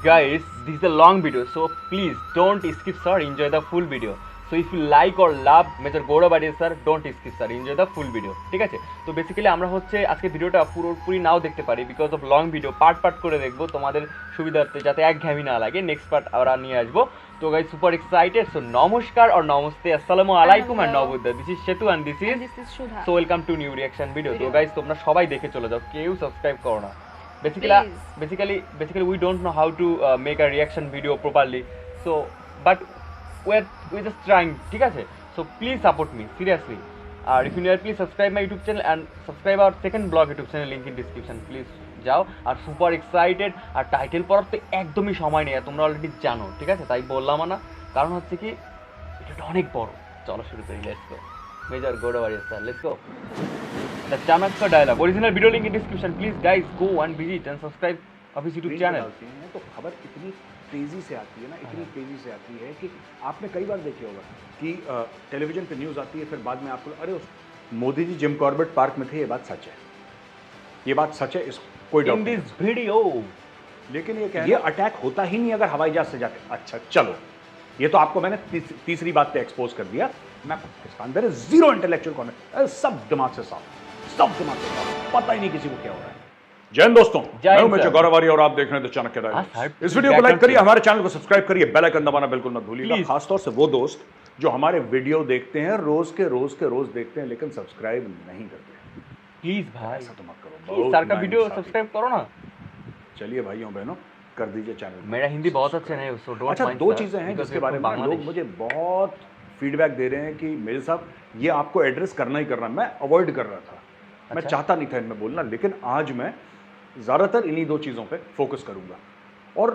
guys, this is a long video, so please don't skip sir, enjoy the full video. So if you like or love Major Gaurav sir, don't skip sir, enjoy the full video. ঠিক আছে? তো basically আমরা হচ্ছে আজকে ভিডিওটা পুরোপুরি নাও দেখতে পারি because of long video, part করে দেখবো তোমাদের সুবিধার্থে, যাতে একঘেয়েমি না লাগে। নেক্সট পার্ট আমরা নিয়ে আসবো। তো গাইস সুপার এক্সাইটেড। সো নমস্কার আর নমস্তে, আসসালামু আলাইকুম এন্ড নবুদ্দা। This is Setu and this is Sudha. So welcome to new reaction video. তো গাইস তোমরা সবাই দেখে চলে যাও, কেউ সাবস্ক্রাইব করো না। Basically we don't know how to make a reaction video properly, so but we're just trying, ঠিক আছে? So please support me seriously, if you need please subscribe my YouTube channel and subscribe our second blog YouTube channel, link in description, please যাও। আর super excited, আর title পড়ার তো একদমই সময় নেই, তোমরা already জানো, ঠিক আছে? তাই বললাম না, কারণ হচ্ছে কি এটা অনেক বড়। চলো শুরু করি, let's go. Major Gaurav sir, let's go. The Chanakya dialogue, original video link in description. Please guys go and visit and subscribe of his YouTube channel. तो खबर इतनी तेजी से आती है ना, इतनी तेजी से आती है कि आपने कई बार देखे होगा कि टेलीविजन पे न्यूज़ आती है, फिर बाद में आपको अरे Modi ji Jim Corbett park में थे, ये बात सच है, ये बात सच है, इस कोई डाउट नहीं। In this video, लेकिन ये अटैक होता ही नहीं अगर हवाई जहाज से जाके। अच्छा चलो, ये तो आपको मैंने तीसरी बात पे एक्सपोज कर दिया। मैं Pakistan there is zero intellectual content, सब दिमाग से साफ, सब दिमाग से साफ, पता ही नहीं किसी को क्या हो रहा है। जय हिंद दोस्तों, मैं हूं मेजर गौरव और आप देख रहे हैं द चाणक्य डायलॉग। इस वीडियो को लाइक करिए, हमारे चैनल को सब्सक्राइब करिए, बेल आइकन दबाना बिल्कुल मत भूलिएगा। खासतौर से वो दोस्त जो हमारे वीडियो देखते हैं, रोज के रोज देखते हैं, लेकिन सब्सक्राइब नहीं करते। प्लीज भाई ऐसा तो मत करो, सर का वीडियो सब्सक्राइब करो ना। चलिए भाइयों बहनों, कर दीजिए चैनल। मेरा हिंदी बहुत अच्छा नहीं है, सो डोंट अच्छा, माइंड। दो चीजें हैं जिसके बारे में लोग मुझे बहुत फीडबैक दे रहे हैं कि मेरे साहब ये आपको एड्रेस करना ही करना। मैं अवॉइड कर रहा था, मैं चाहता नहीं था इनमें बोलना, लेकिन आज मैं ज़्यादातर इन्हीं दो चीज़ों पे फोकस करूंगा। और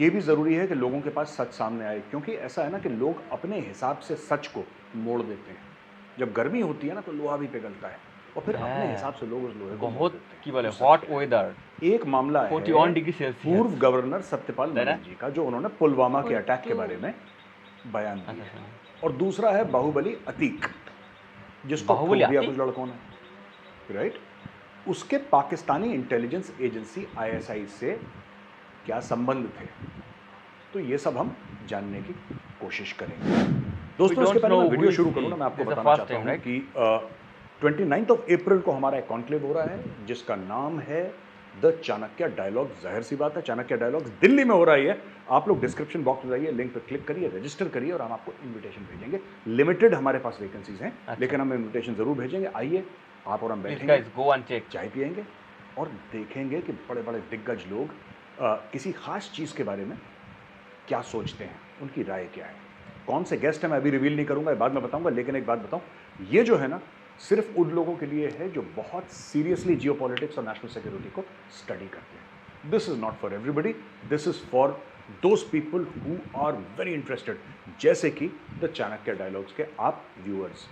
ये भी ज़रूरी है कि लोगों के पास सच सामने आए, क्योंकि ऐसा है ना कि लोग अपने हिसाब से सच को मोड़ देते हैं। जब गर्मी होती है ना तो लोहा भी पिघलता है, और फिर अपने हिसाब से लोग उस लोहे को बहुत की बोले हॉट वेदर। एक मामला है 41 डिग्री सेल्सियस, पूर्व गवर्नर सत्यपाल मलिक जी का, जो उन्होंने पुलवामा के अटैक के बारे में बयान दिया, और दूसरा है बाहुबली अतीक, जिसको ठोक दिया कुछ लड़कों ने, राइट? उसके पाकिस्तानी इंटेलिजेंस एजेंसी ISI से क्या संबंध थे, तो ये सब हम जानने की कोशिश करेंगे। दोस्तों इसके पहले मैं वीडियो शुरू करूँ ना, मैं आपको बताना चाहता हूँ कि 29 अप्रैल को हमारा एक कॉन्क्लेव हो रहा है जिसका नाम है द चाणक्य डायलॉग। जाहिर सी बात है चाणक्य डायलॉग्स दिल्ली में हो रही है। आप लोग डिस्क्रिप्शन बॉक्स में जाइए, लिंक पर क्लिक करिए, रजिस्टर करिए, और हम आपको इन्विटेशन भेजेंगे। लिमिटेड हमारे पास वैकेंसीज हैं, लेकिन हम इन्विटेशन जरूर भेजेंगे। आइए आप और हम बैठेंगे, चाय पियेंगे और देखेंगे कि बड़े बड़े दिग्गज लोग किसी खास चीज़ के बारे में क्या सोचते हैं, उनकी राय क्या है। कौन से गेस्ट हैं मैं अभी रिवील नहीं करूँगा, बाद में बताऊँगा। लेकिन एक बात बताऊँ, ये जो है ना सिर्फ उन लोगों के लिए है जो बहुत सीरियसली जियोपॉलिटिक्स और नेशनल सिक्योरिटी को स्टडी करते हैं। This is not for everybody, this is for those people who are very interested, जैसे कि द चाणक्य डायलॉग्स के आप व्यूअर्स।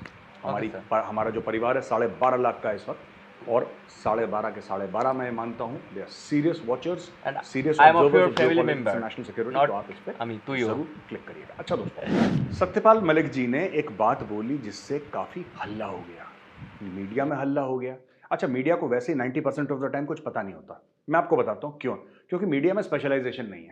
हमारा जो परिवार है 12.5 लाख का इस वक्त, और 12.5 के 12.5 मैं मानता हूँ they are serious watchers, serious observers of national security. तो आप इस पे जरूर क्लिक करिएगा। अच्छा दोस्तों, सत्यपाल मलिक जी ने एक बात बोली जिससे काफी हल्ला हो गया, मीडिया में हल्ला हो गया। अच्छा, मीडिया को वैसे ही 90% ऑफ द टाइम कुछ पता नहीं होता। मैं आपको बताता हूँ क्यों। क्योंकि मीडिया में स्पेशलाइजेशन नहीं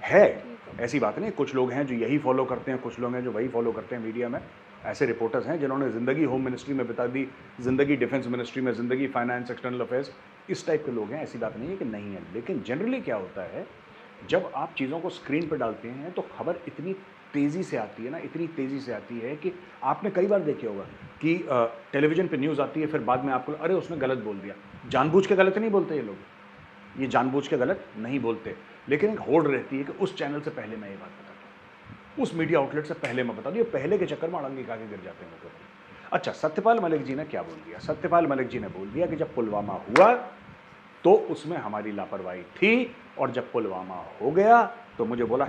है, ऐसी बात नहीं। कुछ लोग हैं जो यही फॉलो करते हैं, कुछ लोग हैं जो वही फॉलो करते हैं। मीडिया में ऐसे रिपोर्टर्स हैं जिन्होंने ज़िंदगी होम मिनिस्ट्री में बिता दी, ज़िंदगी डिफेंस मिनिस्ट्री में, ज़िंदगी फाइनेंस, एक्सटर्नल अफेयर्स, इस टाइप के लोग हैं। ऐसी बात नहीं है कि नहीं है, लेकिन जनरली क्या होता है, जब आप चीज़ों को स्क्रीन पर डालते हैं तो खबर इतनी तेज़ी से आती है ना, इतनी तेज़ी से आती है कि आपने कई बार देखे होगा कि टेलीविज़न पे न्यूज़ आती है, फिर बाद में आपको अरे उसने गलत बोल दिया। जानबूझ के गलत नहीं बोलते ये लोग, ये जानबूझ के गलत नहीं बोलते, लेकिन एक होड़ रहती है कि उस चैनल से पहले मैं ये बात बता दूँ, उस मीडिया आउटलेट से पहले मैं बता दूँ। ये पहले के चक्कर में अड़ंगी खा के गिर जाते हैं लोग। अच्छा, सत्यपाल मलिक जी ने क्या बोल दिया? सत्यपाल मलिक जी ने बोल दिया कि जब पुलवामा हुआ तो उसमें हमारी लापरवाही थी, और जब पुलवामा हो गया तो मुझे बोला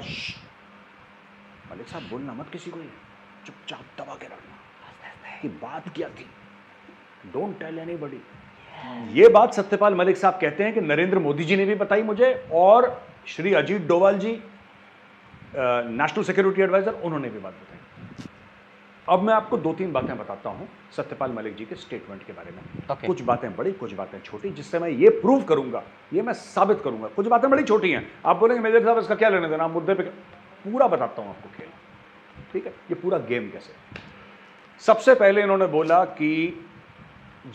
मलिक साहब बोलना मत किसी को, चुपचाप दबा के रखना कि बात क्या थी, डोंट टेल एनीबॉडी। ये बात सत्यपाल मलिक साहब कहते हैं कि नरेंद्र मोदी जी ने भी बताई मुझे, और श्री अजीत डोवाल जी नेशनल सिक्योरिटी एडवाइजर, उन्होंने भी बात बताई। अब मैं आपको 2-3 बातें बताता हूं सत्यपाल मलिक जी के स्टेटमेंट के बारे में। Okay. कुछ बातें बड़ी, कुछ बातें छोटी, जिससे मैं ये प्रूव करूंगा, ये मैं साबित करूंगा। कुछ बातें बड़ी छोटी हैं, आप बोलेंगे मेजर साहब इसका क्या लेने देना, आप मुद्दे पे पूरा बताता हूं आपको खेल। ठीक है, ये पूरा गेम कैसे। सबसे पहले इन्होंने बोला कि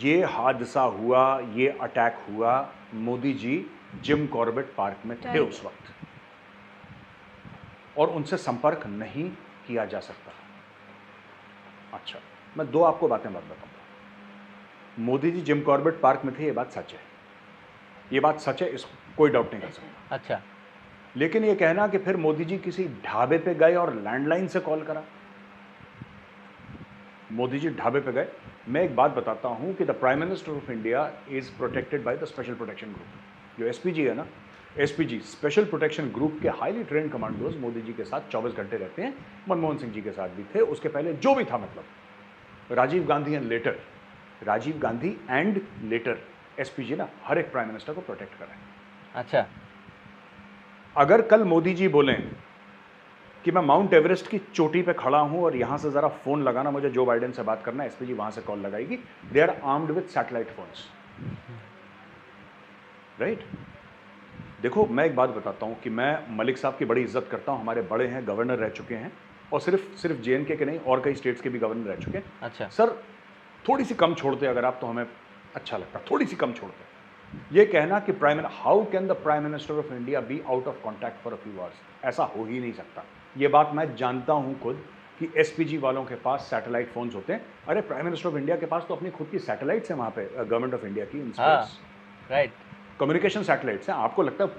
ये हादसा हुआ, ये अटैक हुआ, Modi ji Jim Corbett park में थे उस वक्त और उनसे संपर्क नहीं किया जा सकता। अच्छा, मैं 2 आपको बातें बताऊंगा। Modi ji Jim Corbett park में थे, ये बात सच है, ये बात सच है, इस कोई डाउट नहीं कर सकता। अच्छा, लेकिन ये कहना कि फिर मोदी जी किसी ढाबे पे गए और लैंडलाइन से कॉल करा, मोदी जी ढाबे पे गए। मैं एक बात बताता हूं कि the prime minister of India is protected by the special protection group. जो एसपीजी है ना, एसपीजी स्पेशल प्रोटेक्शन ग्रुप के highly train commandos Modi ji के साथ 24 घंटे रहते हैं। मनमोहन सिंह जी के साथ भी थे, उसके पहले जो भी था, मतलब Rajiv Gandhi and later, Rajiv Gandhi and later SPG ना हर एक प्राइम मिनिस्टर को प्रोटेक्ट कर रहे हैं। अच्छा, अगर कल मोदी जी बोलें कि मैं माउंट एवरेस्ट की चोटी पे खड़ा हूं और यहां से जरा फोन लगाना, मुझे जो बाइडेन से बात करना है, एसपीजी वहां से कॉल लगाएगी। They are armed with satellite phones, right. देखो, मैं एक बात बताता हूं कि मैं मलिक साहब की बड़ी इज्जत करता हूं, हमारे बड़े हैं, गवर्नर रह चुके हैं, और सिर्फ जेएनके के नहीं और कई स्टेट्स के भी गवर्नर रह चुके हैं। अच्छा सर, थोड़ी सी कम छोड़ते अगर आप, तो हमें अच्छा लगता, थोड़ी सी कम छोड़ते। ये कहना कि how can the prime minister of India be out of contact for a few hours, ऐसा हो ही नहीं सकता। ये बात मैं जानता हूं खुद कि एसपीजी वालों के पास सैटेलाइट फोन्स होते हैं। अरे, प्राइम मिनिस्टर ऑफ इंडिया के पास तो अपनी खुद की सैटेलाइट्स है वहां पे, गवर्नमेंट ऑफ इंडिया की in space, right, communication satellites हैं। आपको लगता है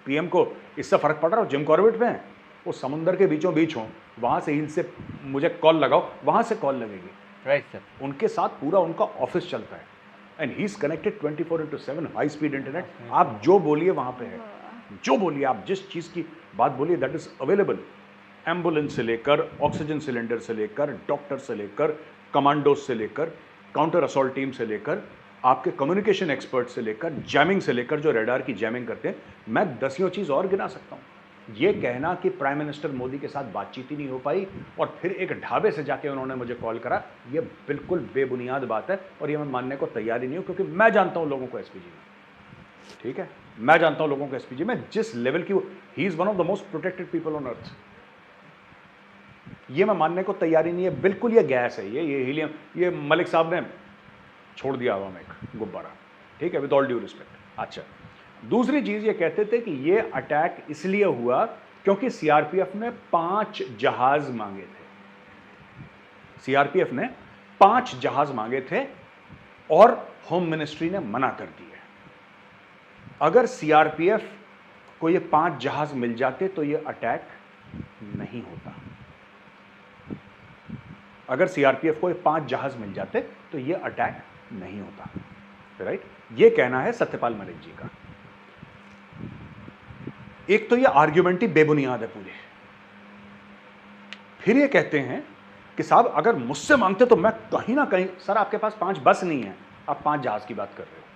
पीएम को इससे फर्क पड़ रहा है? जिम कॉर्बेट पे हैं, वो समुंदर के बीचों बीच हों, वहां से हिल से मुझे कॉल लगाओ, वहां से कॉल लगेगी, राइट सर। उनके साथ पूरा उनका ऑफिस चलता है and he is connected 24/7, high speed internet. आप जो बोलिए वहां पे है, जो बोलिए, आप जिस चीज की बात बोलिए दैट इज अवेलेबल। एम्बुलेंस से लेकर, ऑक्सीजन सिलेंडर से लेकर, डॉक्टर से लेकर, कमांडोज से लेकर, काउंटर असॉल्ट टीम से लेकर, आपके कम्युनिकेशन एक्सपर्ट से लेकर, जैमिंग से लेकर, जो रेडार की जैमिंग करते हैं, मैं दसियों चीज और गिना सकता हूं। ये कहना कि प्राइम मिनिस्टर मोदी के साथ बातचीत ही नहीं हो पाई और फिर एक ढाबे से जाके उन्होंने मुझे कॉल करा, ये बिल्कुल बेबुनियाद बात है और ये मैं मानने को तैयार ही नहीं हूं, क्योंकि मैं जानता हूं लोगों को एसपीजी में। ठीक है, मैं जानता हूं लोगों को एसपीजी में, जिस लेवल की, he is one of the most protected people on earth. ये मैं मानने को तैयार ही नहीं है, बिल्कुल ये गैस है, ये हीलियम, ये मलिक साहब ने छोड़ दिया हवा में एक गुब्बारा। ठीक है, विद ऑल ड्यू रिस्पेक्ट। अच्छा, दूसरी चीज ये कहते थे कि ये अटैक इसलिए हुआ क्योंकि सीआरपीएफ ने 5 जहाज मांगे थे। सीआरपीएफ ने 5 जहाज मांगे थे और होम मिनिस्ट्री ने मना कर दिया। अगर सीआरपीएफ को ये 5 जहाज मिल जाते तो ये अटैक नहीं होता। अगर सीआरपीएफ को ये 5 जहाज मिल जाते तो ये अटैक नहीं होता, राइट। ये कहना है सत्यपाल मलिक जी का। एक तो ये आर्ग्यूमेंट ही बेबुनियाद है पूरे। फिर ये कहते हैं कि साहब अगर मुझसे मांगते तो मैं कहीं ना कहीं, सर आपके पास 5 बस नहीं है, आप 5 जहाज की बात कर रहे हो।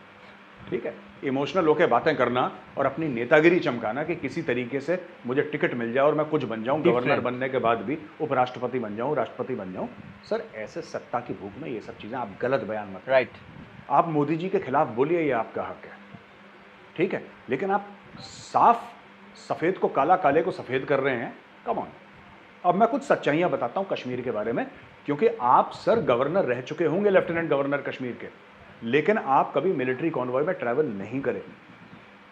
ठीक है, इमोशनल होकर बातें करना और अपनी नेतागिरी चमकाना कि किसी तरीके से मुझे टिकट मिल जाए और मैं कुछ बन जाऊं, गवर्नर बनने के बाद भी उपराष्ट्रपति बन जाऊं, राष्ट्रपति बन जाऊं। सर, ऐसे सत्ता की भूख में ये सब चीजें आप गलत बयान मत। राइट, आप मोदी जी के खिलाफ बोलिए, ये आपका हक है, ठीक है, लेकिन आप साफ सफेद को काला, काले को सफेद कर रहे हैं। Come on. अब मैं कुछ सच्चाइयां बताता हूं कश्मीर के बारे में, क्योंकि आप सर गवर्नर रह चुके होंगे, लेफ्टिनेंट गवर्नर कश्मीर के, लेकिन आप कभी मिलिट्री कॉन्वॉय में ट्रैवल नहीं करें।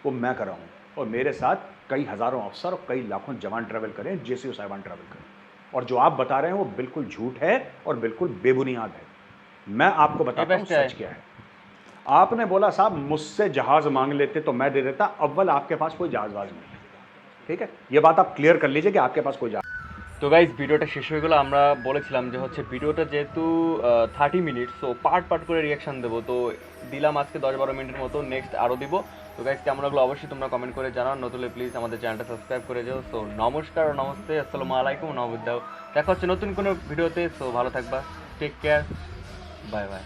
वो मैं कर रहा हूं और मेरे साथ कई हजारों अफसर और कई लाखों जवान ट्रैवल करें, जेसीओ साहिबान ट्रैवल करें, और जो आप बता रहे हैं वो बिल्कुल झूठ है और बिल्कुल बेबुनियाद है। मैं आपको बताता हूं सच क्या है। आपने बोला साहब मुझसे जहाज मांग लेते तो मैं दे देता, अव्वल आपके पास कोई जहाज नहीं है। ठीक है, ये बात आप क्लियर कर लीजिए कि आपके पास कोई जहाज। তো গাইজ ভিডিওটা শেষ হয়ে গেল। আমরা বলেছিলাম যে হচ্ছে ভিডিওটা যেহেতু 30 মিনিট, সো পার্ট করে রিয়াকশান দেবো, তো দিলাম আজকে 10-12 মিনিটের মতো, নেক্সট আরও দিব। তো গাইজ কেমন লাগলো অবশ্যই তোমরা কমেন্ট করে জানাও, নতুন প্লিজ আমাদের চ্যানেলটা সাবস্ক্রাইব করে যাও। সো নমস্কার ও নমস্তে, আসসালামু আলাইকুম, নবুদ্দাও। দেখা হচ্ছে নতুন কোনো ভিডিওতে। সো ভালো থাকবা, টেক কেয়ার, বাই বাই।